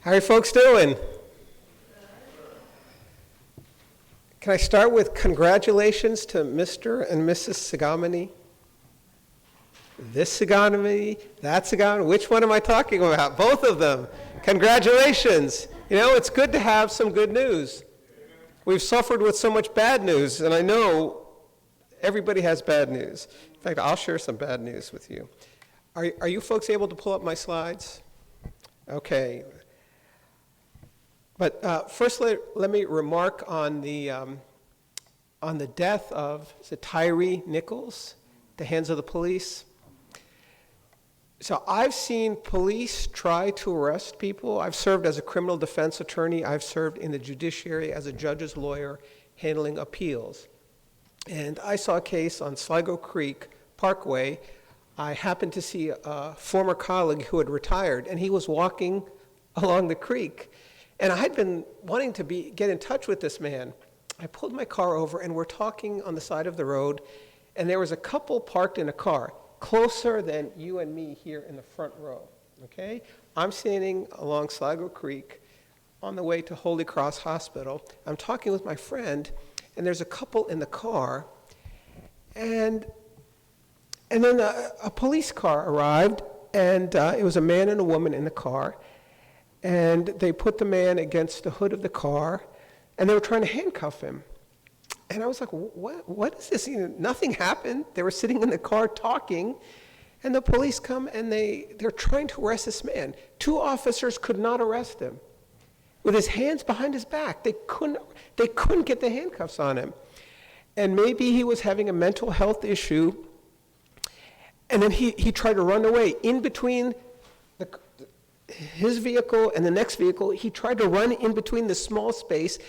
How are you folks doing? Can I start with congratulations to Mr. and Mrs. Sagamini? This Sagamini, that Sagamini, which one am I talking about? Both of them. Congratulations. You know, it's good to have some good news. We've suffered with so much bad news, and I know everybody has bad news. In fact, I'll share some bad news with you. Are you folks able to pull up my slides? Okay. But first, let me remark on the death of Tyree Nichols, at the hands of the police. So I've seen police try to arrest people. I've served as a criminal defense attorney. I've served in the judiciary as a judge's lawyer handling appeals. And I saw a case on Sligo Creek Parkway. I happened to see a former colleague who had retired, and he was walking along the creek. And I had been wanting to get in touch with this man. I pulled my car over, and we're talking on the side of the road, and there was a couple parked in a car, closer than you and me here in the front row, okay? I'm standing along Sligo Creek on the way to Holy Cross Hospital. I'm talking with my friend, and there's a couple in the car, and then a police car arrived, and it was a man and a woman in the car, and they put the man against the hood of the car, and they were trying to handcuff him. And I was like, what is this? You know, nothing happened. They were sitting in the car talking, and the police come, and they're trying to arrest this man. 2 officers could not arrest him. With his hands behind his back, they couldn't get the handcuffs on him. And maybe he was having a mental health issue, and then he tried to run away. In between his vehicle and the next vehicle, he tried to run in between the small space,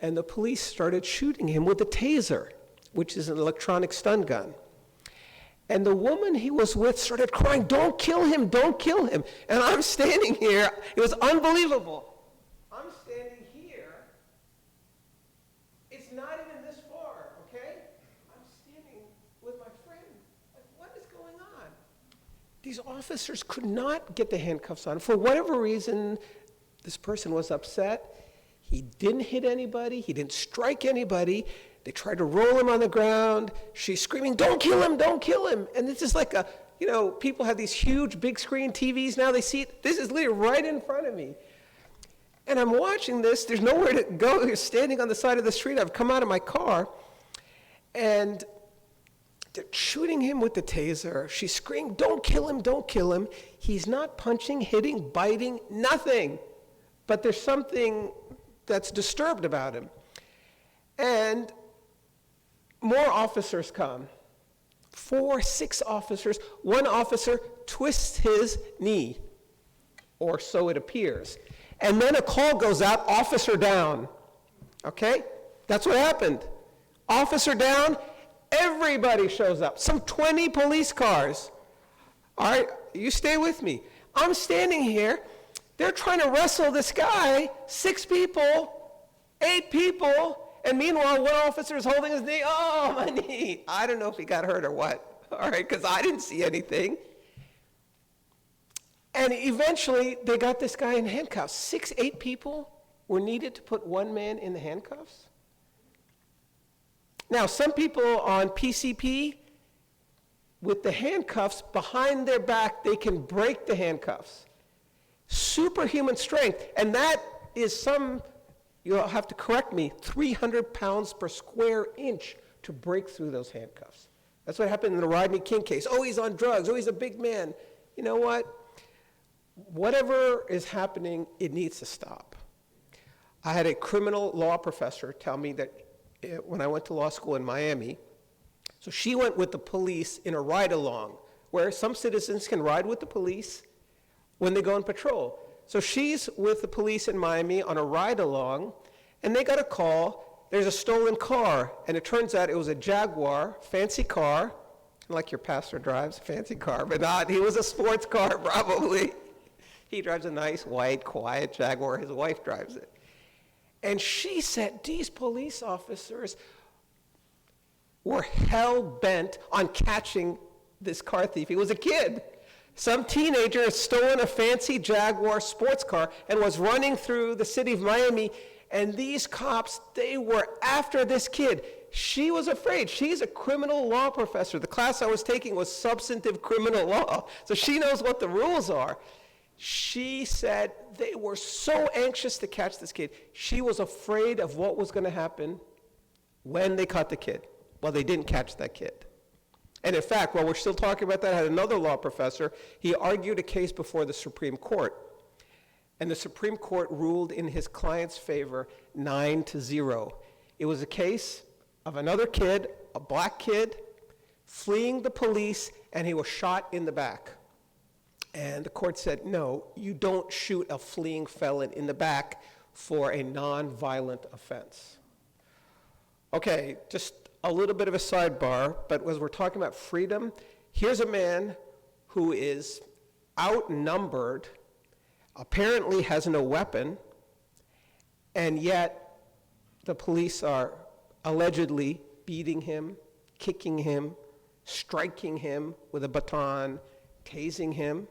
and the police started shooting him with a taser, which is an electronic stun gun. And the woman he was with started crying, "Don't kill him, don't kill him." And I'm standing here. It was unbelievable. I'm standing here. It's not even this far, okay? I'm standing with my friend. Like, what is going on? These officers could not get the handcuffs on. For whatever reason, this person was upset. He didn't hit anybody. He didn't strike anybody. They tried to roll him on the ground. She's screaming, "Don't kill him, don't kill him." And this is like people have these huge big screen TVs now. They see it. This is literally right in front of me. And I'm watching this. There's nowhere to go. You're standing on the side of the street. I've come out of my car. And they're shooting him with the taser. She screamed, "Don't kill him, don't kill him." He's not punching, hitting, biting, nothing. But there's something that's disturbed about him. And more officers come. 4, 6 officers. One officer twists his knee, or so it appears. And then a call goes out, "Officer down." Okay? That's what happened. Officer down, everybody shows up. Some 20 police cars. All right, you stay with me. I'm standing here. They're trying to wrestle this guy, 6 people, 8 people, and meanwhile, one officer is holding his knee. "Oh, my knee." I don't know if he got hurt or what, all right, because I didn't see anything. And eventually, they got this guy in handcuffs. 6, 8 people were needed to put one man in the handcuffs. Now, some people on PCP, with the handcuffs behind their back, they can break the handcuffs. Superhuman strength, and that is you'll have to correct me, 300 pounds per square inch to break through those handcuffs. That's what happened in the Rodney King case. "Oh, he's on drugs. Oh, he's a big man." You know what? Whatever is happening, it needs to stop. I had a criminal law professor tell me that when I went to law school in Miami, so she went with the police in a ride-along, where some citizens can ride with the police when they go on patrol. So she's with the police in Miami on a ride-along, and they got a call. There's a stolen car, and it turns out it was a Jaguar, fancy car, like your pastor drives, a fancy car, but not. He was a sports car, probably. He drives a nice, white, quiet Jaguar. His wife drives it. And she said these police officers were hell-bent on catching this car thief. He was a kid. Some teenager had stolen a fancy Jaguar sports car and was running through the city of Miami, and these cops, they were after this kid. She was afraid. She's a criminal law professor. The class I was taking was substantive criminal law, so she knows what the rules are. She said they were so anxious to catch this kid. She was afraid of what was going to happen when they caught the kid. Well, they didn't catch that kid. And in fact, while we're still talking about that, I had another law professor. He argued a case before the Supreme Court. And the Supreme Court ruled in his client's favor 9-0. It was a case of another kid, a black kid, fleeing the police, and he was shot in the back. And the court said, no, you don't shoot a fleeing felon in the back for a non-violent offense. Okay, just a little bit of a sidebar, but as we're talking about freedom, here's a man who is outnumbered, apparently has no weapon, and yet the police are allegedly beating him, kicking him, striking him with a baton, tasing him.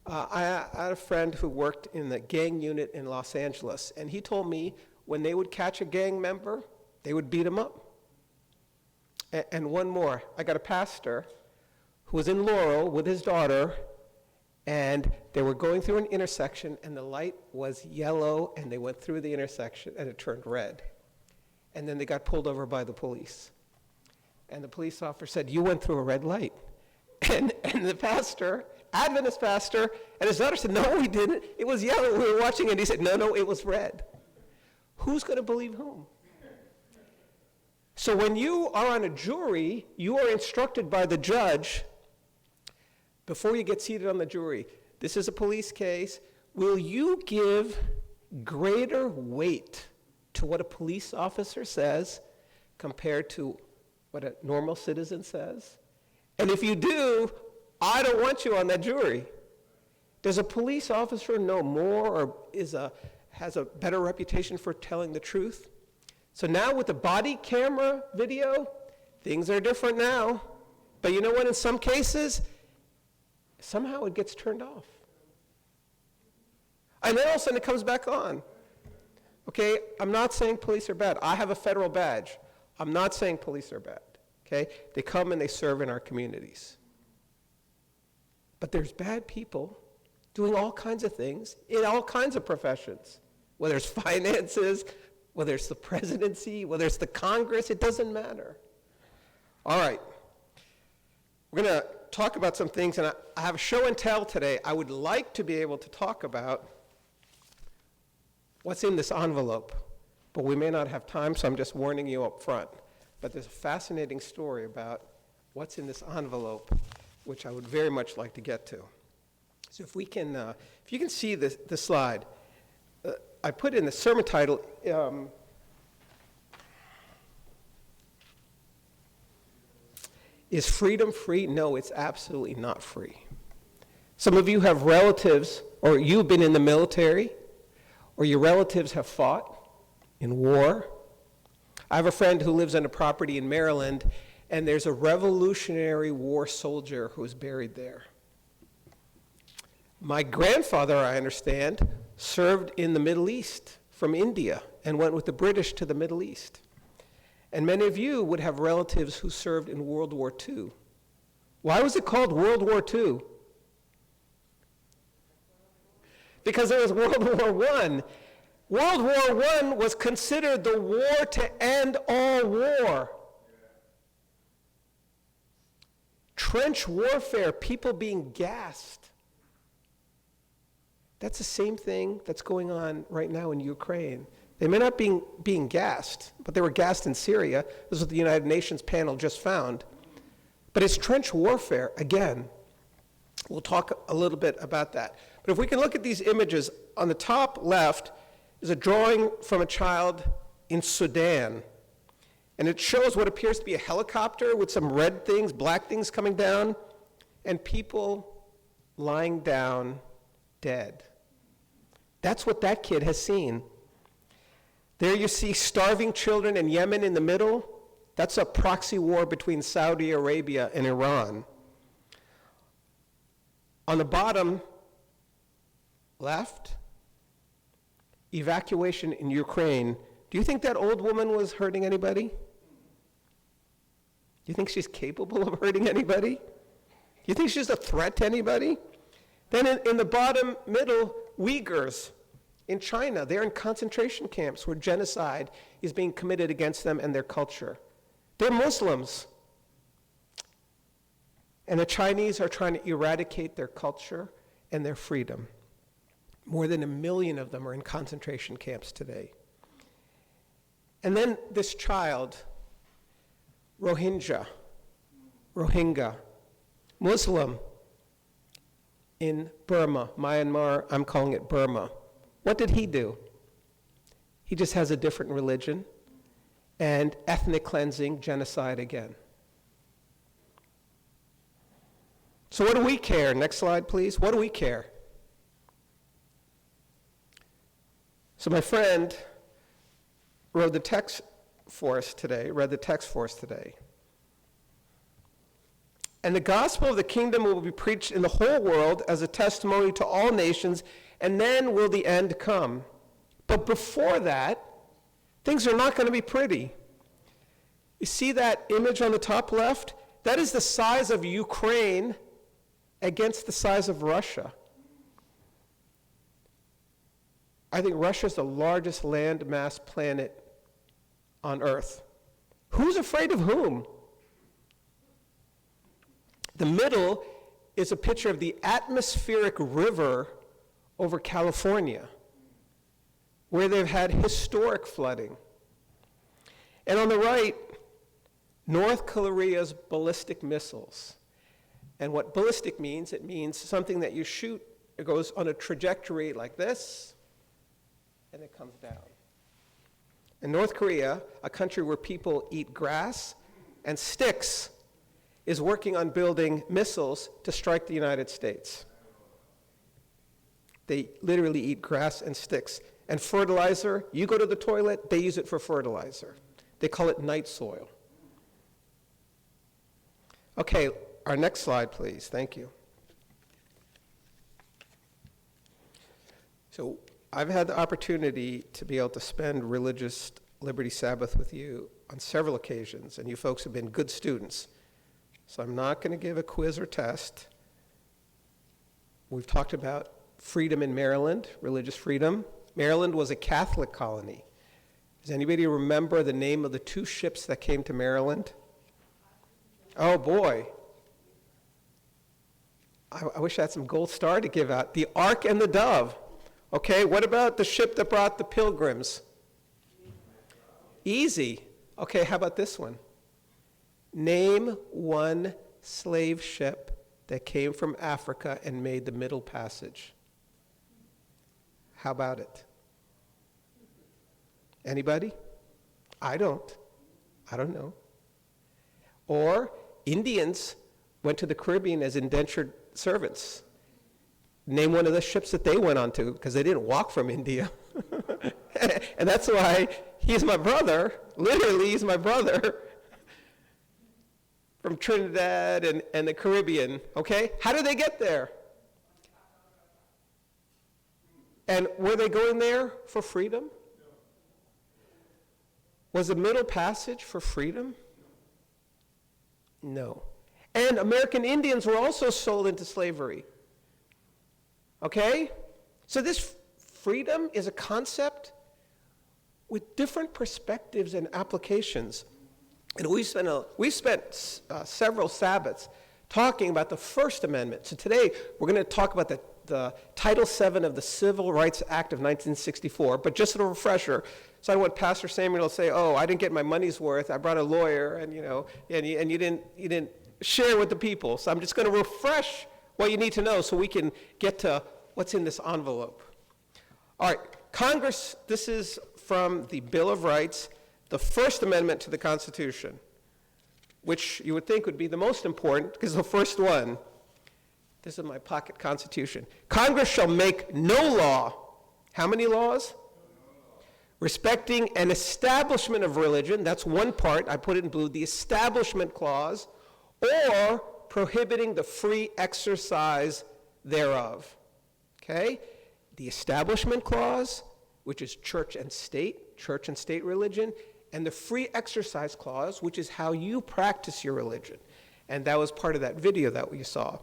I had a friend who worked in the gang unit in Los Angeles, and he told me when they would catch a gang member, they would beat him up. And one more, I got a pastor who was in Laurel with his daughter, and they were going through an intersection, and the light was yellow, and they went through the intersection, and it turned red. And then they got pulled over by the police. And the police officer said, you went through a red light. And the pastor, Adventist pastor, and his daughter said, no, we didn't. It was yellow. We were watching it. And he said, no, it was red. Who's going to believe whom? So when you are on a jury, you are instructed by the judge, before you get seated on the jury, this is a police case, will you give greater weight to what a police officer says compared to what a normal citizen says? And if you do, I don't want you on that jury. Does a police officer know more or has a better reputation for telling the truth? So now with the body camera video, things are different now. But you know what? In some cases, somehow it gets turned off. And then all of a sudden it comes back on. Okay, I'm not saying police are bad. I have a federal badge. I'm not saying police are bad. Okay, they come and they serve in our communities. But there's bad people doing all kinds of things in all kinds of professions, whether it's finances, whether it's the presidency, whether it's the Congress, it doesn't matter. All right, we're going to talk about some things, and I have a show and tell today. I would like to be able to talk about what's in this envelope, but we may not have time, so I'm just warning you up front. But there's a fascinating story about what's in this envelope, which I would very much like to get to. So if you can see the slide, I put in the sermon title, is freedom free? No, it's absolutely not free. Some of you have relatives, or you've been in the military, or your relatives have fought in war. I have a friend who lives on a property in Maryland, and there's a Revolutionary War soldier who's buried there. My grandfather, I understand, served in the Middle East from India and went with the British to the Middle East. And many of you would have relatives who served in World War II. Why was it called World War II? Because there was World War I. World War I was considered the war to end all war. Trench warfare, people being gassed. That's the same thing that's going on right now in Ukraine. They may not be being gassed, but they were gassed in Syria. This is what the United Nations panel just found. But it's trench warfare, again. We'll talk a little bit about that. But if we can look at these images, on the top left is a drawing from a child in Sudan. And it shows what appears to be a helicopter with some red things, black things coming down, and people lying down dead. That's what that kid has seen. There you see starving children in Yemen in the middle. That's a proxy war between Saudi Arabia and Iran. On the bottom left, evacuation in Ukraine. Do you think that old woman was hurting anybody? Do you think she's capable of hurting anybody? Do you think she's a threat to anybody? Then in the bottom middle, Uyghurs in China. They're in concentration camps where genocide is being committed against them and their culture. They're Muslims. And the Chinese are trying to eradicate their culture and their freedom. More than 1 million of them are in concentration camps today. And then this child, Rohingya, Muslim in Burma, Myanmar, I'm calling it Burma. What did he do? He just has a different religion and ethnic cleansing, genocide again. So what do we care? Next slide, please. What do we care? So my friend read the text for us today. And the gospel of the kingdom will be preached in the whole world as a testimony to all nations, and then will the end come. But before that, things are not going to be pretty. You see that image on the top left? That is the size of Ukraine against the size of Russia. I think Russia is the largest landmass planet on Earth. Who's afraid of whom? The middle is a picture of the atmospheric river over California, where they've had historic flooding. And on the right, North Korea's ballistic missiles. And what ballistic means, it means something that you shoot, it goes on a trajectory like this, and it comes down. In North Korea, a country where people eat grass and sticks, is working on building missiles to strike the United States. They literally eat grass and sticks. And fertilizer, you go to the toilet, they use it for fertilizer. They call it night soil. Okay, our next slide, please. Thank you. So I've had the opportunity to be able to spend Religious Liberty Sabbath with you on several occasions, and you folks have been good students. So I'm not going to give a quiz or test. We've talked about freedom in Maryland, religious freedom. Maryland was a Catholic colony. Does anybody remember the name of the 2 ships that came to Maryland? Oh boy. I wish I had some gold star to give out. The Ark and the Dove. Okay, what about the ship that brought the pilgrims? Easy. Okay, how about this one? Name one slave ship that came from Africa and made the Middle Passage. How about it? Anybody? I don't know. Or Indians went to the Caribbean as indentured servants. Name one of the ships that they went on to, because they didn't walk from India. And that's why he's my brother. Literally, he's my brother. From Trinidad and the Caribbean, okay? How did they get there? And were they going there for freedom? Was the Middle Passage for freedom? No. And American Indians were also sold into slavery. Okay? So this freedom is a concept with different perspectives and applications. And we spent several Sabbaths talking about the First Amendment. So today we're going to talk about the Title VII of the Civil Rights Act of 1964. But just a refresher, so I want Pastor Samuel to say, "Oh, I didn't get my money's worth. I brought a lawyer, and you didn't share with the people." So I'm just going to refresh what you need to know so we can get to what's in this envelope. All right, Congress. This is from the Bill of Rights. The First Amendment to the Constitution, which you would think would be the most important, because the first one, this is my pocket Constitution. Congress shall make no law. How many laws? Respecting an establishment of religion, that's one part, I put it in blue, the Establishment Clause, or prohibiting the free exercise thereof. Okay? The Establishment Clause, which is church and state religion, and the Free Exercise Clause, which is how you practice your religion. And that was part of that video that we saw.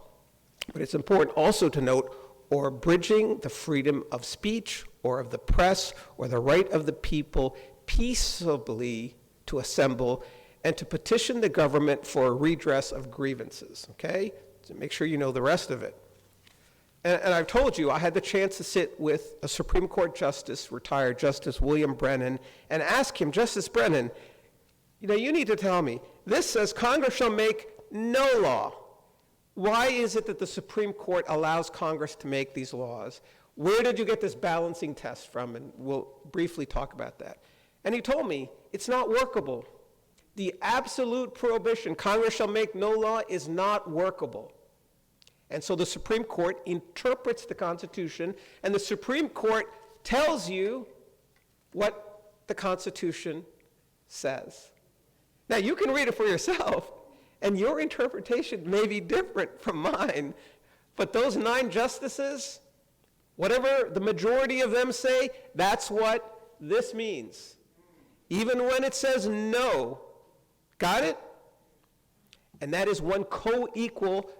But it's important also to note, or abridging the freedom of speech or of the press or the right of the people peaceably to assemble and to petition the government for a redress of grievances, okay? So make sure you know the rest of it. And I've told you, I had the chance to sit with a Supreme Court Justice, retired Justice William Brennan, and ask him, Justice Brennan, you need to tell me, this says Congress shall make no law. Why is it that the Supreme Court allows Congress to make these laws? Where did you get this balancing test from? And we'll briefly talk about that. And he told me, it's not workable. The absolute prohibition, Congress shall make no law, is not workable. And so the Supreme Court interprets the Constitution, and the Supreme Court tells you what the Constitution says. Now, you can read it for yourself, and your interpretation may be different from mine, but those 9 justices, whatever the majority of them say, that's what this means. Even when it says no. Got it? And that is one co-equal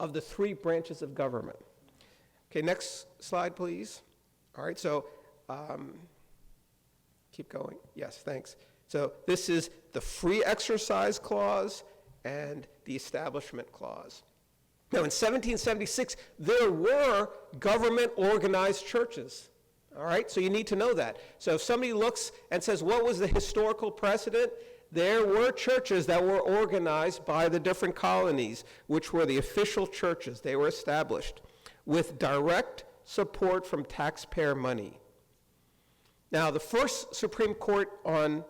of the 3 branches of government. Okay, next slide, please. All right, so keep going. Yes, thanks. So this is the Free Exercise Clause and the Establishment Clause. Now, in 1776, there were government-organized churches. All right, so you need to know that. So if somebody looks and says, what was the historical precedent? There were churches that were organized by the different colonies, which were the official churches. They were established with direct support from taxpayer money. Now, the first Supreme Court on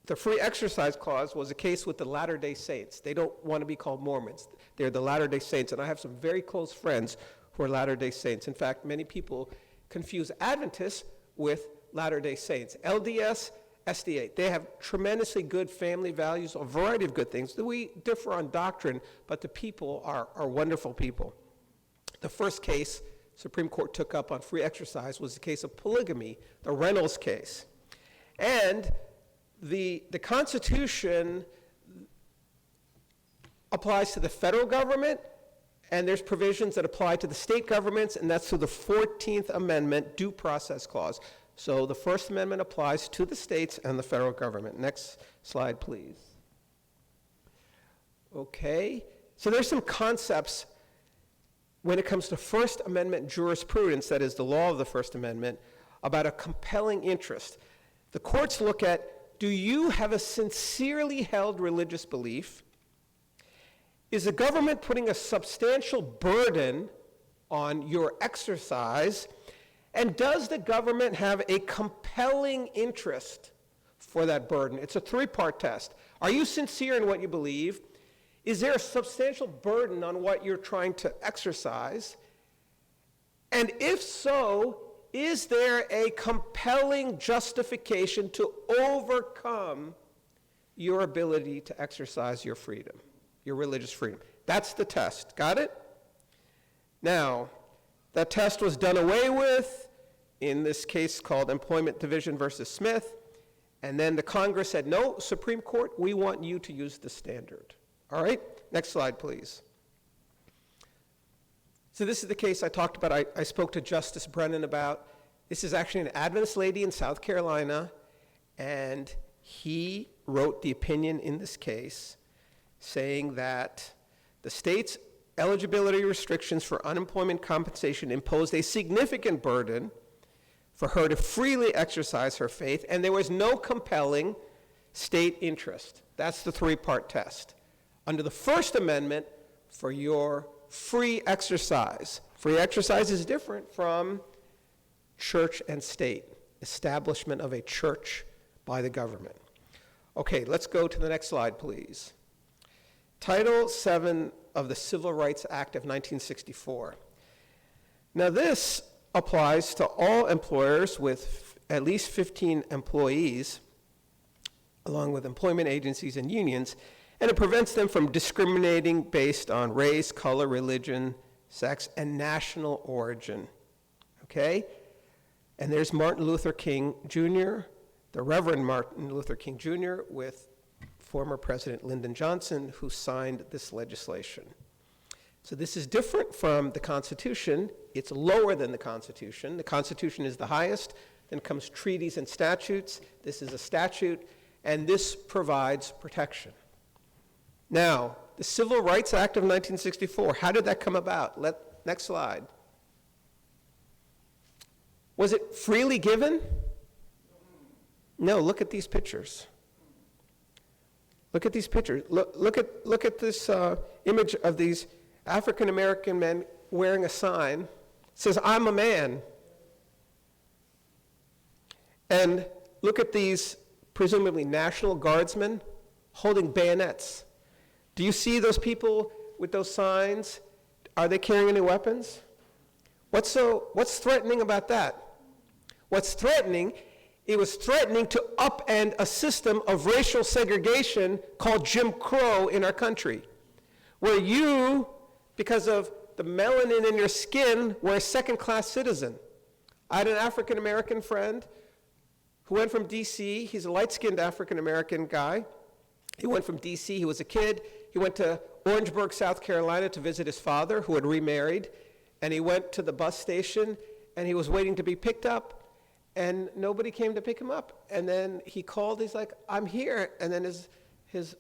the Free Exercise Clause was a case with the Latter-day Saints. They don't want to be called Mormons. They're the Latter-day Saints, and I have some very close friends who are Latter-day Saints. In fact, many people confuse Adventists with Latter-day Saints. LDS, SDA, they have tremendously good family values, a variety of good things. We differ on doctrine, but the people are wonderful people. The first case Supreme Court took up on free exercise was the case of polygamy, the Reynolds case. And the Constitution applies to the federal government, and there's provisions that apply to the state governments, and that's through the 14th Amendment Due Process Clause. So the First Amendment applies to the states and the federal government. Next slide, please. Okay, so there's some concepts when it comes to First Amendment jurisprudence, that is the law of the First Amendment, about a compelling interest. The courts look at, do you have a sincerely held religious belief? Is the government putting a substantial burden on your exercise? And does the government have a compelling interest for that burden? It's a 3-part test. Are you sincere in what you believe? Is there a substantial burden on what you're trying to exercise? And if so, is there a compelling justification to overcome your ability to exercise your freedom, your religious freedom? That's the test. Got it? Now, that test was done away with in this case called Employment Division versus Smith. And then the Congress said, no, Supreme Court, we want you to use the standard. All right, next slide, please. So this is the case I talked about, I spoke to Justice Brennan about. This is actually an Adventist lady in South Carolina, and he wrote the opinion in this case saying that the state's eligibility restrictions for unemployment compensation imposed a significant burden for her to freely exercise her faith, and there was no compelling state interest. That's the 3-part test. Under the First Amendment, for your free exercise is different from church and state, establishment of a church by the government. Okay, let's go to the next slide, please. Title VII of the Civil Rights Act of 1964. Now this applies to all employers with at least 15 employees, along with employment agencies and unions, And it prevents them from discriminating based on race, color, religion, sex, and national origin. Okay? And there's Martin Luther King Jr., the Reverend Martin Luther King Jr., with former President Lyndon Johnson, who signed this legislation. So this is different from the Constitution. It's lower than the Constitution. The Constitution is the highest. Then comes treaties and statutes. This is a statute, and this provides protection. Now, the Civil Rights Act of 1964, how did that come about? Next slide. Was it freely given? No, look at these pictures. Look at these pictures. Look at this image of these African American men wearing a sign. It says, "I'm a man." And look at these presumably National Guardsmen holding bayonets. Do you see those people with those signs? Are they carrying any weapons? What's threatening about that? What's threatening? It was threatening to upend a system of racial segregation called Jim Crow in our country, where you, because of the melanin in your skin, were a second-class citizen. I had an African-American friend who went from D.C. He's a light-skinned African-American guy. He went from D.C., he was a kid. He went to Orangeburg, South Carolina to visit his father, who had remarried. And he went to the bus station, and he was waiting to be picked up. And nobody came to pick him up. And then he called, he's like, "I'm here." And then his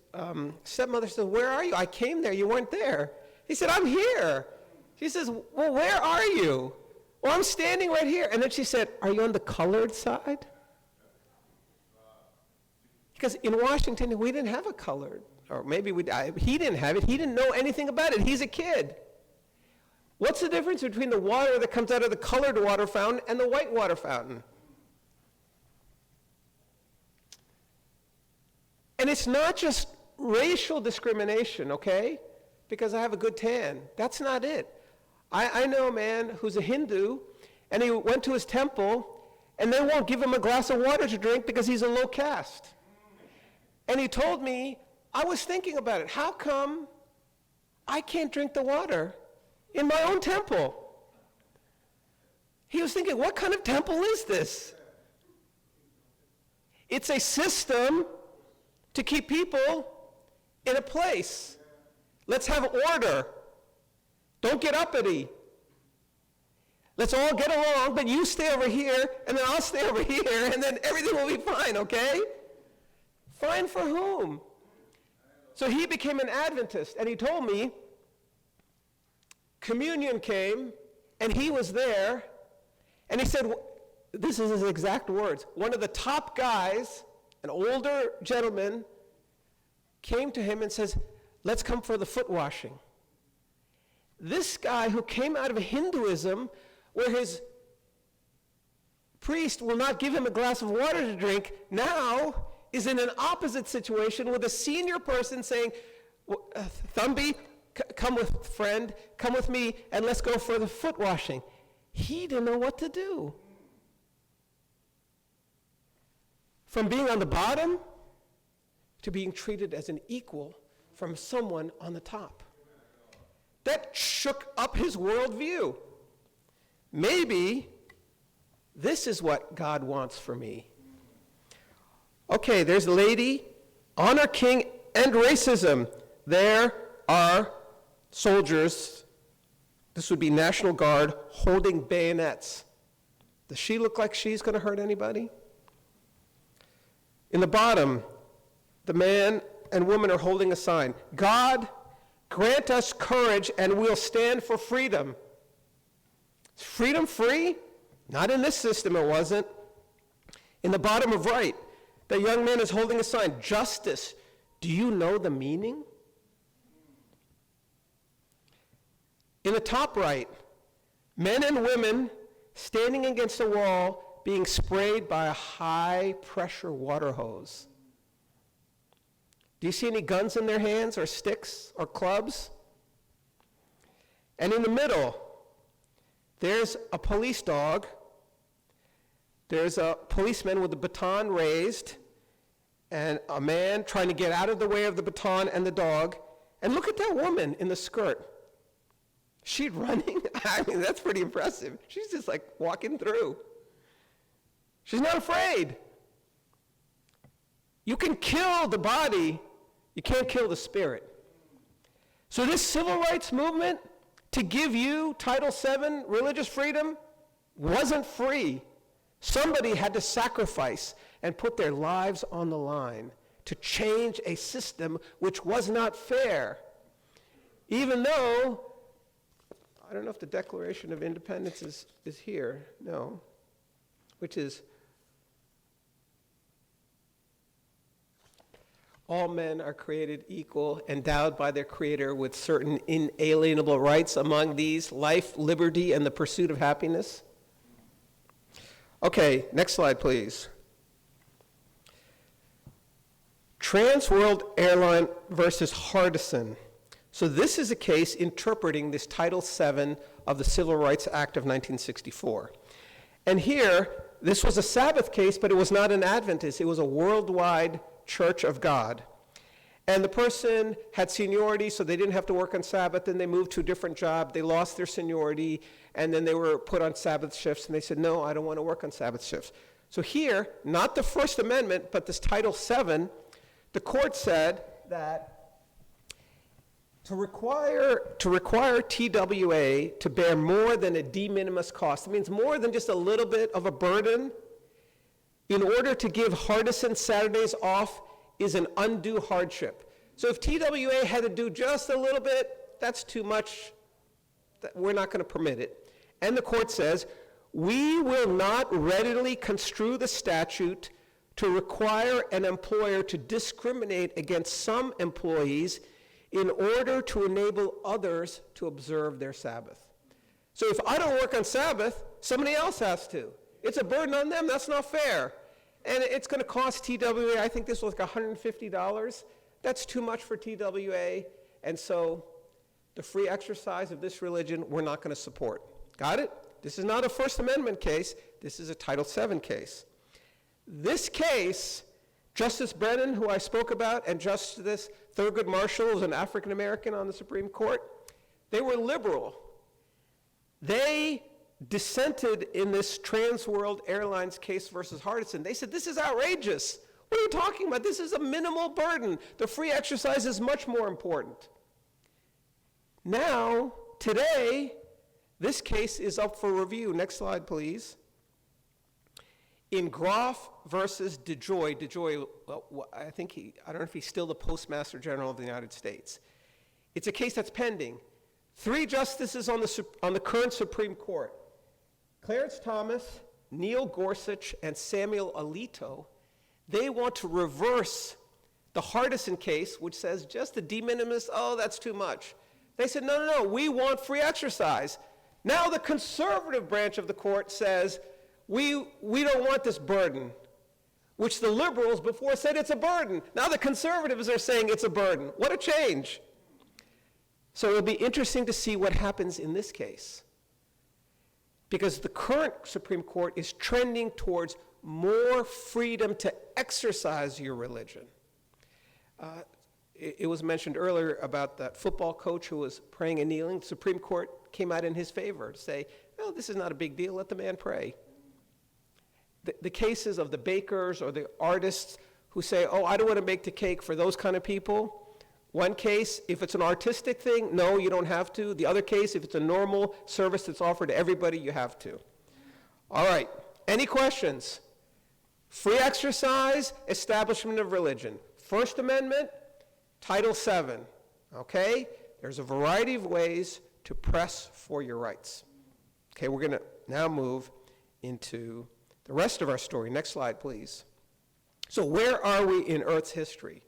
stepmother said, "Where are you? I came there, you weren't there." He said, "I'm here." She says, "Well, where are you?" "Well, I'm standing right here." And then she said, "Are you on the colored side?" Because in Washington, we didn't have a colored, or maybe he didn't have it. He didn't know anything about it. He's a kid. What's the difference between the water that comes out of the colored water fountain and the white water fountain? And it's not just racial discrimination, okay? Because I have a good tan. That's not it. I know a man who's a Hindu, and he went to his temple, and they won't give him a glass of water to drink because he's a low caste. And he told me, I was thinking about it. How come I can't drink the water in my own temple? He was thinking, what kind of temple is this? It's a system to keep people in a place. Let's have order. Don't get uppity. Let's all get along, but you stay over here, and then I'll stay over here, and then everything will be fine, okay? Fine for whom? So he became an Adventist, and he told me communion came, and he was there, and he said, this is his exact words, one of the top guys, an older gentleman, came to him and says, "Let's come for the foot washing." This guy who came out of Hinduism, where his priest will not give him a glass of water to drink, now is in an opposite situation with a senior person saying, "Thumbi, come with friend, come with me, and let's go for the foot washing." He didn't know what to do. From being on the bottom to being treated as an equal from someone on the top. That shook up his worldview. Maybe this is what God wants for me. Okay, there's a lady, honor king and racism. There are soldiers, this would be National Guard, holding bayonets. Does she look like she's going to hurt anybody? In the bottom, the man and woman are holding a sign. God, grant us courage and we'll stand for freedom. Is freedom free? Not in this system, it wasn't. In the bottom of right, the young man is holding a sign, justice. Do you know the meaning? In the top right, men and women standing against a wall being sprayed by a high-pressure water hose. Do you see any guns in their hands or sticks or clubs? And in the middle, there's a police dog. There's a policeman with a baton raised, and a man trying to get out of the way of the baton and the dog. And look at that woman in the skirt. She's running. I mean, that's pretty impressive. She's just like walking through. She's not afraid. You can kill the body, you can't kill the spirit. So this civil rights movement to give you Title VII religious freedom wasn't free. Somebody had to sacrifice and put their lives on the line to change a system which was not fair. Even though, I don't know if the Declaration of Independence is here, no, which is, all men are created equal, endowed by their Creator with certain inalienable rights, among these life, liberty, and the pursuit of happiness. Okay, next slide, please. Trans World Airline versus Hardison. So this is a case interpreting this Title VII of the Civil Rights Act of 1964. And here, this was a Sabbath case, but it was not an Adventist. It was a worldwide Church of God. And the person had seniority, so they didn't have to work on Sabbath. Then they moved to a different job. They lost their seniority, and then they were put on Sabbath shifts, and they said, no, I don't want to work on Sabbath shifts. So here, not the First Amendment, but this Title VII, the court said that to require TWA to bear more than a de minimis cost, it means more than just a little bit of a burden, in order to give Hardison Saturdays off is an undue hardship. So if TWA had to do just a little bit, that's too much. We're not going to permit it. And the court says, we will not readily construe the statute to require an employer to discriminate against some employees in order to enable others to observe their Sabbath. So if I don't work on Sabbath, somebody else has to. It's a burden on them. That's not fair. And it's going to cost TWA, I think this was like $150. That's too much for TWA. And so the free exercise of this religion, we're not going to support. Got it? This is not a First Amendment case. This is a Title VII case. This case, Justice Brennan, who I spoke about, and Justice Thurgood Marshall, who's an African American on the Supreme Court, they were liberal. They dissented in this Trans World Airlines case versus Hardison. They said, this is outrageous. What are you talking about? This is a minimal burden. The free exercise is much more important. Now, today, this case is up for review. Next slide, please. In Groff versus DeJoy, well, I don't know if he's still the Postmaster General of the United States. It's a case that's pending. 3 justices on the current Supreme Court, Clarence Thomas, Neil Gorsuch, and Samuel Alito, they want to reverse the Hardison case, which says just the de minimis, oh, that's too much. They said, no, we want free exercise. Now the conservative branch of the court says, we don't want this burden, which the liberals before said it's a burden. Now the conservatives are saying it's a burden. What a change. So it'll be interesting to see what happens in this case, because the current Supreme Court is trending towards more freedom to exercise your religion. It was mentioned earlier about that football coach who was praying and kneeling. The Supreme Court came out in his favor to say, well, this is not a big deal, let the man pray. The cases of the bakers or the artists who say, oh, I don't want to make the cake for those kind of people. One case, if it's an artistic thing, no, you don't have to. The other case, if it's a normal service that's offered to everybody, you have to. All right, any questions? Free exercise, establishment of religion. First Amendment, Title VII, okay? There's a variety of ways to press for your rights. Okay, we're going to now move into the rest of our story. Next slide, please. So where are we in Earth's history?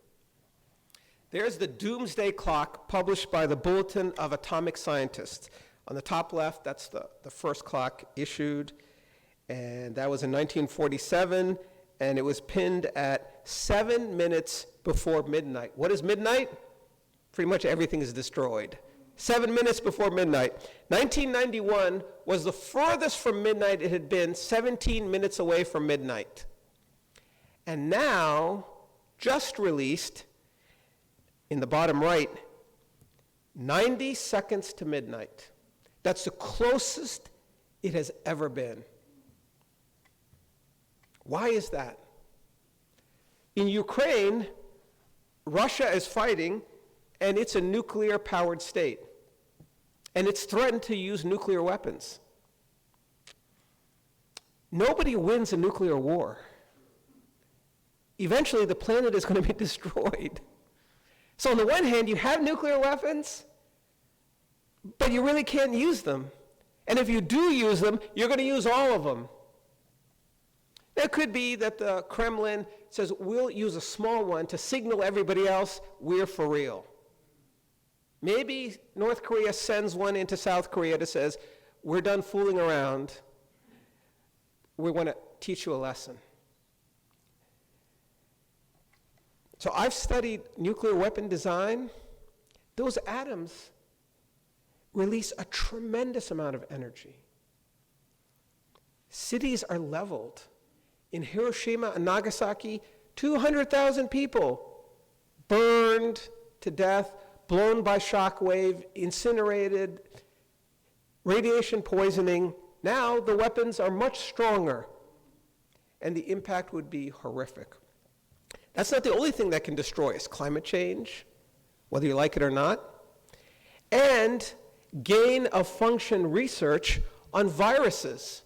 There's the Doomsday Clock published by the Bulletin of Atomic Scientists. On the top left, that's the first clock issued, and that was in 1947, and it was pinned at 7 minutes before midnight. What is midnight? Pretty much everything is destroyed. 7 minutes before midnight. 1991 was the furthest from midnight it had been, 17 minutes away from midnight. And now, just released, in the bottom right, 90 seconds to midnight. That's the closest it has ever been. Why is that? In Ukraine, Russia is fighting, and it's a nuclear-powered state. And it's threatened to use nuclear weapons. Nobody wins a nuclear war. Eventually, the planet is going to be destroyed. So on the one hand, you have nuclear weapons, but you really can't use them. And if you do use them, you're going to use all of them. It could be that the Kremlin says, we'll use a small one to signal everybody else we're for real. Maybe North Korea sends one into South Korea that says, we're done fooling around. We want to teach you a lesson. So I've studied nuclear weapon design. Those atoms release a tremendous amount of energy. Cities are leveled. In Hiroshima and Nagasaki, 200,000 people burned to death, blown by shockwave, incinerated, radiation poisoning. Now the weapons are much stronger, and the impact would be horrific. That's not the only thing that can destroy us. Climate change, whether you like it or not, and gain-of-function research on viruses.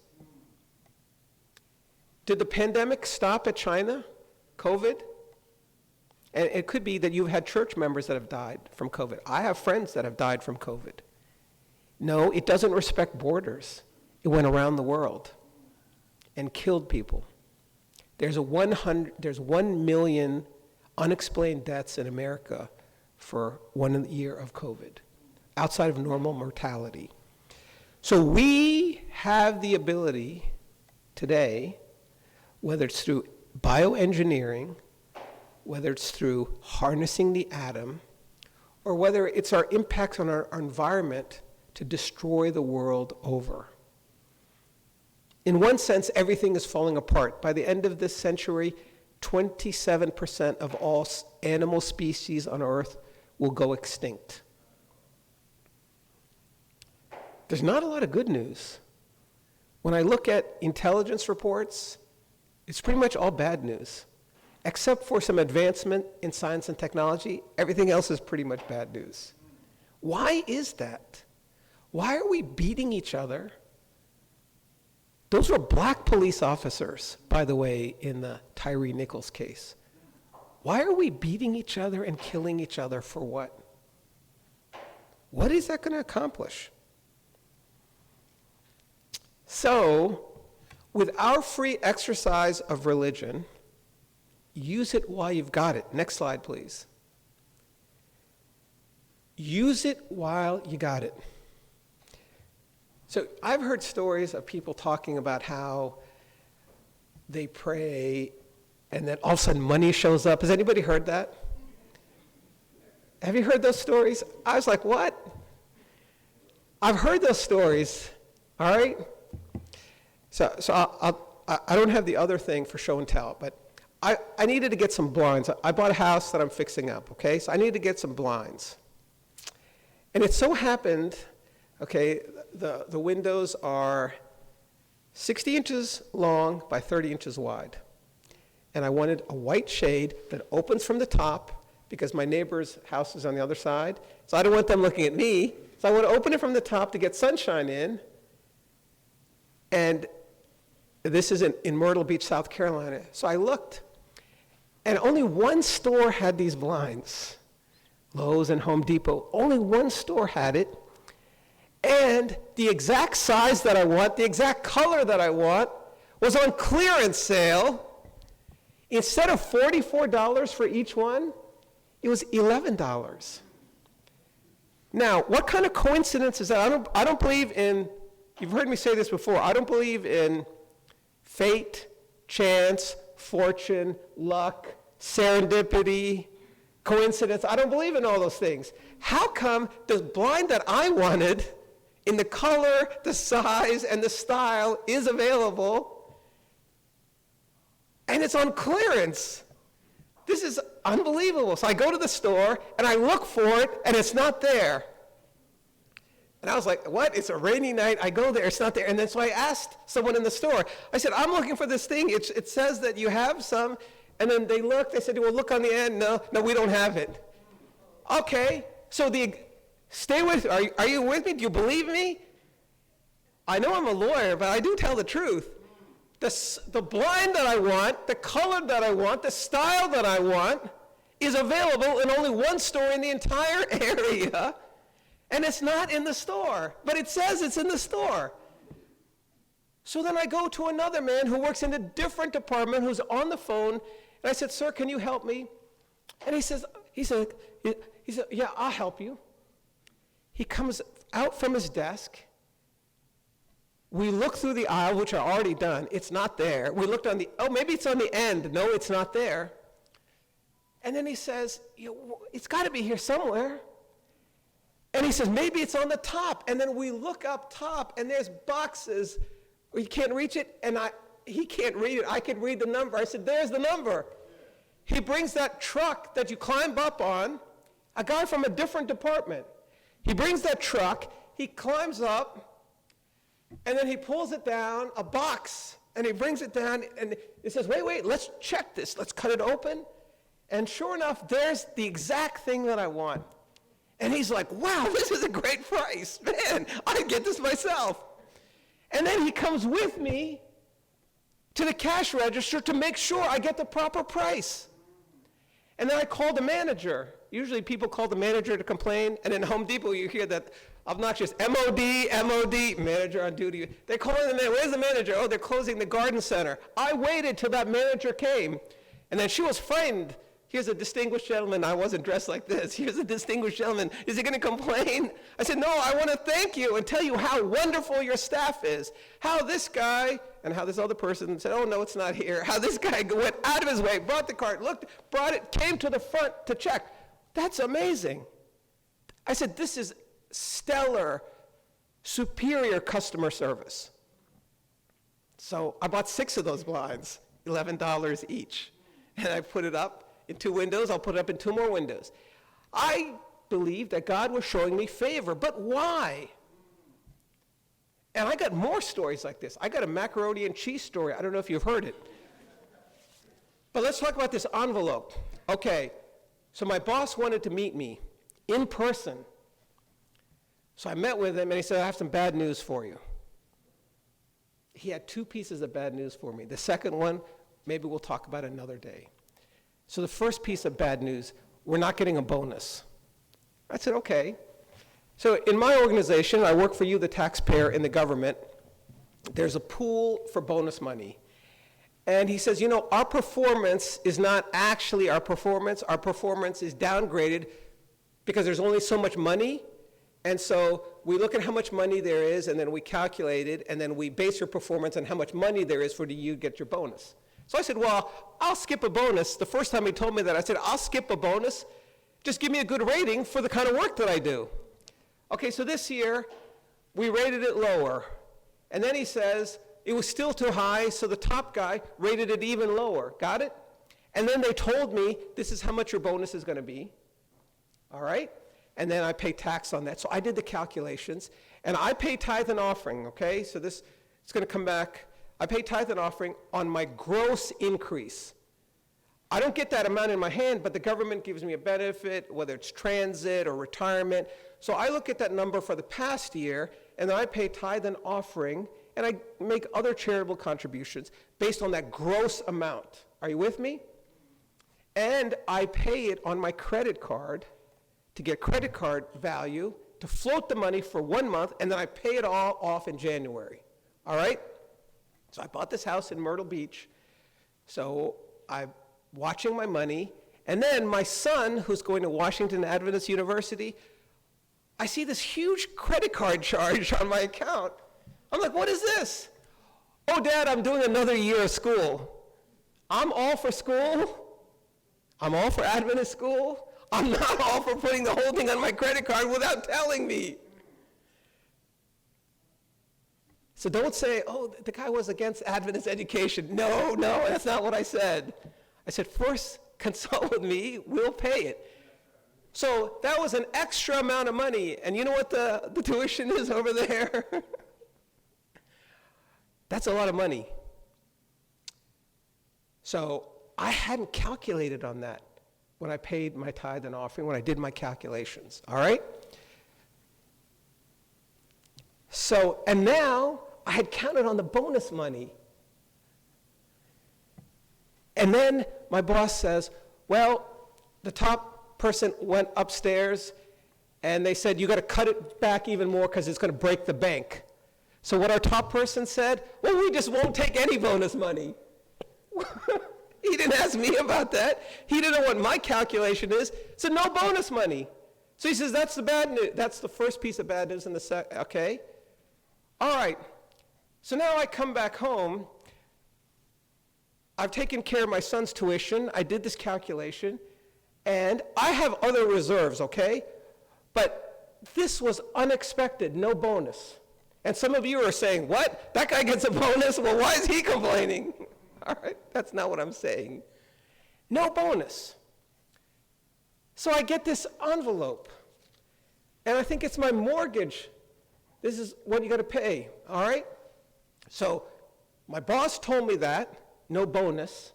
Did the pandemic stop at China, COVID? And it could be that you've had church members that have died from COVID. I have friends that have died from COVID. No, it doesn't respect borders. It went around the world and killed people. There's 1 million unexplained deaths in America for 1 year of COVID, outside of normal mortality. So we have the ability today, whether it's through bioengineering, whether it's through harnessing the atom, or whether it's our impacts on our environment to destroy the world over. In one sense, everything is falling apart. By the end of this century, 27% of all animal species on Earth will go extinct. There's not a lot of good news. When I look at intelligence reports, it's pretty much all bad news. Except for some advancement in science and technology, everything else is pretty much bad news. Why is that? Why are we beating each other? Those were black police officers, by the way, in the Tyre Nichols case. Why are we beating each other and killing each other for what? What is that going to accomplish? So, with our free exercise of religion, use it while you've got it. Next slide, please. Use it while you got it. So I've heard stories of people talking about how they pray and then all of a sudden money shows up. Has anybody heard that? Have you heard those stories? I was like, what? I've heard those stories, all right? So I don't have the other thing for show and tell, but I needed to get some blinds. I bought a house that I'm fixing up, okay? So I needed to get some blinds. And it so happened, okay, the windows are 60 inches long by 30 inches wide. And I wanted a white shade that opens from the top because my neighbor's house is on the other side. So I don't want them looking at me. So I want to open it from the top to get sunshine in. And this is in Myrtle Beach, South Carolina. So I looked, and only one store had these blinds. Lowe's and Home Depot. Only one store had it. And the exact size that I want, the exact color that I want, was on clearance sale. Instead of $44 for each one, it was $11. Now, what kind of coincidence is that? I don't believe in, you've heard me say this before, I don't believe in fate, chance, fortune, luck, serendipity, coincidence. I don't believe in all those things. How come the blind that I wanted, in the color, the size, and the style, is available, and it's on clearance? This is unbelievable. So I go to the store, and I look for it, and it's not there. And I was like, what? It's a rainy night. I go there. It's not there. And then so I asked someone in the store. I said, I'm looking for this thing. It says that you have some. And then they looked. They said, well, look on the end. No, we don't have it. Okay. So stay with me. Are you with me? Do you believe me? I know I'm a lawyer, but I do tell the truth. The blind that I want, the color that I want, the style that I want is available in only one store in the entire area. And it's not in the store, but it says it's in the store. So then I go to another man who works in a different department who's on the phone, and I said, sir, can you help me? And he said, yeah, I'll help you. He comes out from his desk. We look through the aisle, which are already done. It's not there. We looked on maybe it's on the end. No, it's not there. And then he says, it's got to be here somewhere. And he says, maybe it's on the top. And then we look up top, and there's boxes where you can't reach it, and he can't read it. I could read the number. I said, there's the number. He brings that truck that you climb up on, a guy from a different department. He brings that truck, he climbs up, and then he pulls it down, a box, and he brings it down, and he says, wait, let's check this. Let's cut it open. And sure enough, there's the exact thing that I want. And he's like, wow, this is a great price. Man, I'd get this myself. And then he comes with me to the cash register to make sure I get the proper price. And then I call the manager. Usually people call the manager to complain, and in Home Depot you hear that obnoxious MOD, manager on duty. They call in the manager. Where's the manager? Oh, they're closing the garden center. I waited till that manager came, and then she was frightened. Here's a distinguished gentleman. I wasn't dressed like this. Here's a distinguished gentleman. Is he going to complain? I said, no, I want to thank you and tell you how wonderful your staff is. How this guy and how this other person said, oh, no, it's not here. How this guy went out of his way, brought the cart, brought it, came to the front to check. That's amazing. I said, this is stellar, superior customer service. So I bought 6 of those blinds, $11 each. And I put it up in 2 windows. I'll put it up in 2 more windows. I believe that God was showing me favor, but why? And I got more stories like this. I got a macaroni and cheese story. I don't know if you've heard it. But let's talk about this envelope. Okay, so my boss wanted to meet me in person. So I met with him, and he said, I have some bad news for you. He had 2 pieces of bad news for me. The second one, maybe we'll talk about another day. So the first piece of bad news, we're not getting a bonus. I said, okay. So in my organization, I work for you, the taxpayer, in the government. There's a pool for bonus money. And he says, our performance is not actually our performance. Our performance is downgraded because there's only so much money. And so we look at how much money there is, and then we calculate it, and then we base your performance on how much money there is for you to get your bonus. So I said, well, I'll skip a bonus. The first time he told me that, I said, I'll skip a bonus. Just give me a good rating for the kind of work that I do. Okay, so this year, we rated it lower. And then he says, it was still too high, so the top guy rated it even lower. Got it? And then they told me, this is how much your bonus is going to be. All right? And then I pay tax on that. So I did the calculations, and I pay tithe and offering, okay? So it's going to come back. I pay tithe and offering on my gross increase. I don't get that amount in my hand, but the government gives me a benefit, whether it's transit or retirement. So I look at that number for the past year, and then I pay tithe and offering, and I make other charitable contributions based on that gross amount. Are you with me? And I pay it on my credit card to get credit card value, to float the money for 1 month, and then I pay it all off in January. All right? So I bought this house in Myrtle Beach. So I'm watching my money. And then my son, who's going to Washington Adventist University, I see this huge credit card charge on my account. I'm like, what is this? Oh, Dad, I'm doing another year of school. I'm all for school. I'm all for Adventist school. I'm not all for putting the whole thing on my credit card without telling me. So don't say, oh, the guy was against Adventist education. No, that's not what I said. I said, first, consult with me, we'll pay it. So that was an extra amount of money. And you know what the tuition is over there? That's a lot of money. So I hadn't calculated on that when I paid my tithe and offering, when I did my calculations, all right? So, and now I had counted on the bonus money. And then my boss says, well, the top person went upstairs and they said, you got to cut it back even more because it's going to break the bank. So what our top person said, well, we just won't take any bonus money. He didn't ask me about that. He didn't know what my calculation is. So no bonus money. So he says, that's the bad news. That's the first piece of bad news in the okay. All right. So now I come back home. I've taken care of my son's tuition. I did this calculation. And I have other reserves, okay? But this was unexpected, no bonus. And some of you are saying, what? That guy gets a bonus? Well, why is he complaining? All right, that's not what I'm saying. No bonus. So I get this envelope, and I think it's my mortgage. This is what you got to pay, all right? So my boss told me that, no bonus,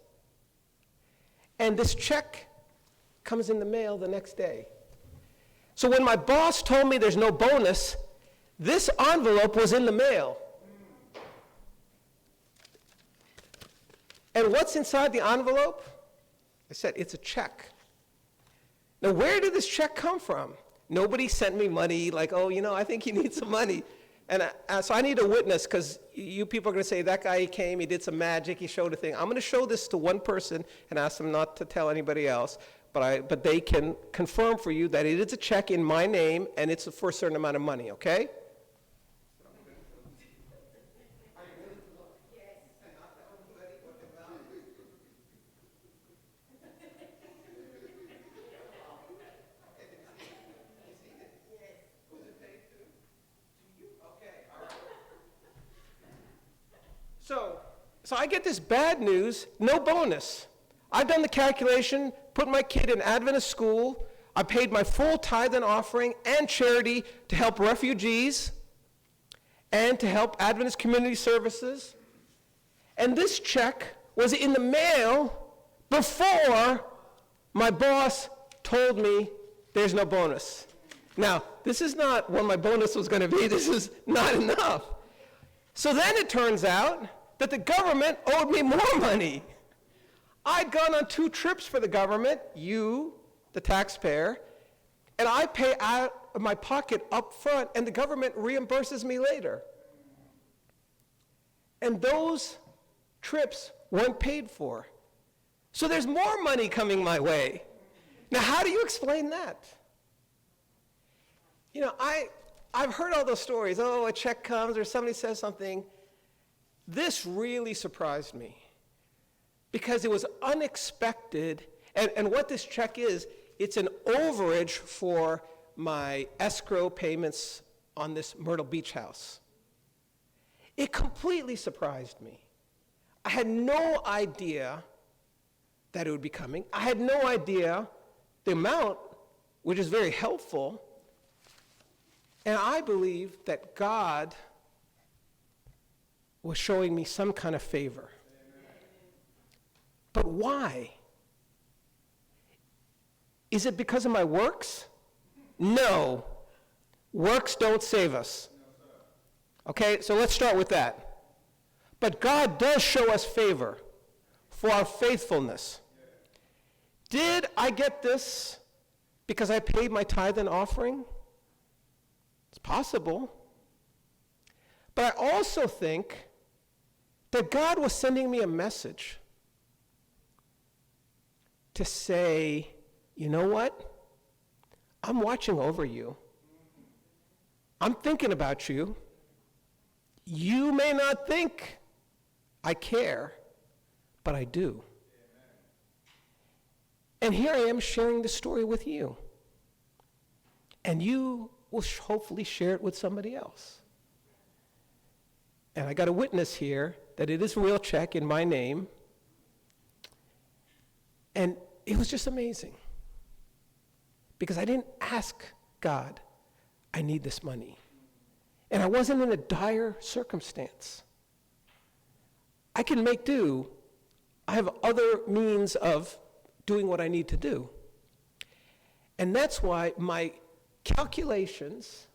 and this check comes in the mail the next day. So when my boss told me there's no bonus, this envelope was in the mail. And what's inside the envelope? I said, it's a check. Now, where did this check come from? Nobody sent me money like, oh, I think you need some money. And so I need a witness, because you people are going to say, that guy, he came, he did some magic, he showed a thing. I'm going to show this to one person and ask them not to tell anybody else, but they can confirm for you that it is a check in my name and it's for a certain amount of money, okay? So I get this bad news, no bonus. I've done the calculation, put my kid in Adventist school. I paid my full tithe and offering and charity to help refugees and to help Adventist community services. And this check was in the mail before my boss told me there's no bonus. Now, this is not what my bonus was going to be. This is not enough. So then it turns out that the government owed me more money. I'd gone on 2 trips for the government, you, the taxpayer, and I pay out of my pocket up front, and the government reimburses me later. And those trips weren't paid for. So there's more money coming my way. Now, how do you explain that? I've heard all those stories. Oh, a check comes or somebody says something. This really surprised me because it was unexpected. And what this check is, it's an overage for my escrow payments on this Myrtle Beach house. It completely surprised me. I had no idea that it would be coming. I had no idea the amount, which is very helpful. And I believe that God was showing me some kind of favor. Amen. But why? Is it because of my works? No. Works don't save us. Okay, so let's start with that. But God does show us favor for our faithfulness. Did I get this because I paid my tithe and offering? It's possible. But I also think that God was sending me a message to say, you know what? I'm watching over you. I'm thinking about you. You may not think I care, but I do. And here I am sharing the story with you. And you will hopefully share it with somebody else. And I got a witness here that it is a real check in my name. And it was just amazing. Because I didn't ask God, I need this money. And I wasn't in a dire circumstance. I can make do. I have other means of doing what I need to do. And that's why my calculations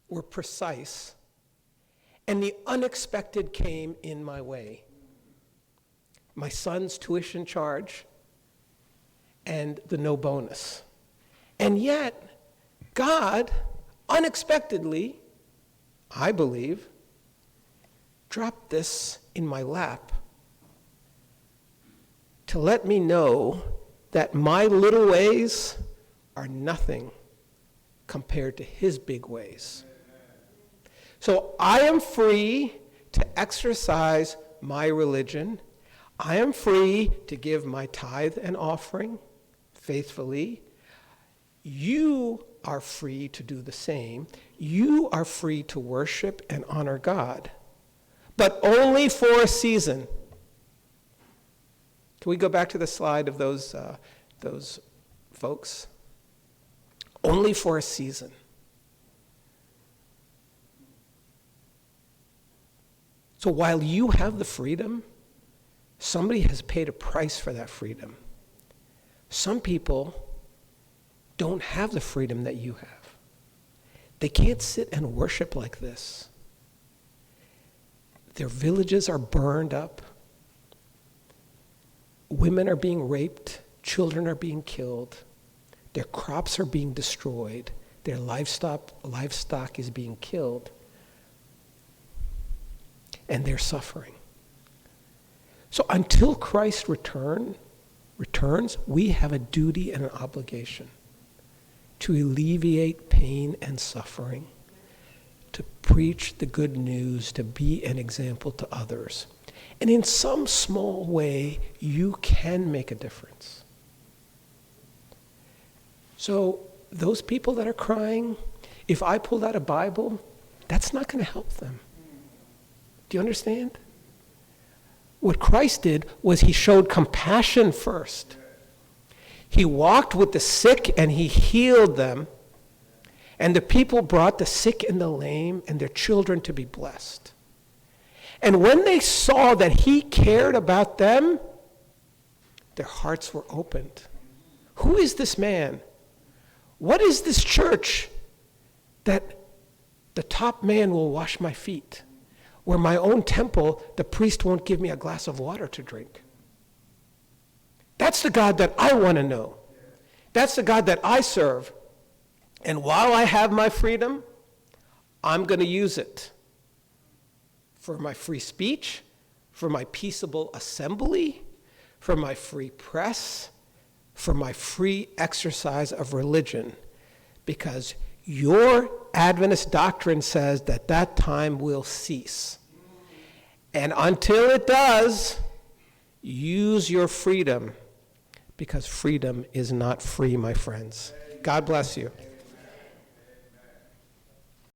were precise, and the unexpected came in my way. My son's tuition charge and the no bonus. And yet, God, unexpectedly, I believe, dropped this in my lap to let me know that my little ways are nothing compared to his big ways. So I am free to exercise my religion. I am free to give my tithe and offering faithfully. You are free to do the same. You are free to worship and honor God, but only for a season. Can we go back to the slide of those folks? Only for a season. So while you have the freedom, somebody has paid a price for that freedom. Some people don't have the freedom that you have. They can't sit and worship like this. Their villages are burned up. Women are being raped. Children are being killed. Their crops are being destroyed. Their livestock is being killed. And they're suffering. So until Christ returns, we have a duty and an obligation to alleviate pain and suffering, to preach the good news, to be an example to others. And in some small way, you can make a difference. So those people that are crying, if I pulled out a Bible, that's not going to help them. Do you understand? What Christ did was he showed compassion first. He walked with the sick and he healed them. And the people brought the sick and the lame and their children to be blessed. And when they saw that he cared about them, their hearts were opened. Who is this man? What is this church that the top man will wash my feet? Where my own temple, the priest won't give me a glass of water to drink. That's the God that I want to know. That's the God that I serve. And while I have my freedom, I'm going to use it for my free speech, for my peaceable assembly, for my free press, for my free exercise of religion, because your Adventist doctrine says that that time will cease. And until it does, use your freedom, because freedom is not free, my friends. God bless you.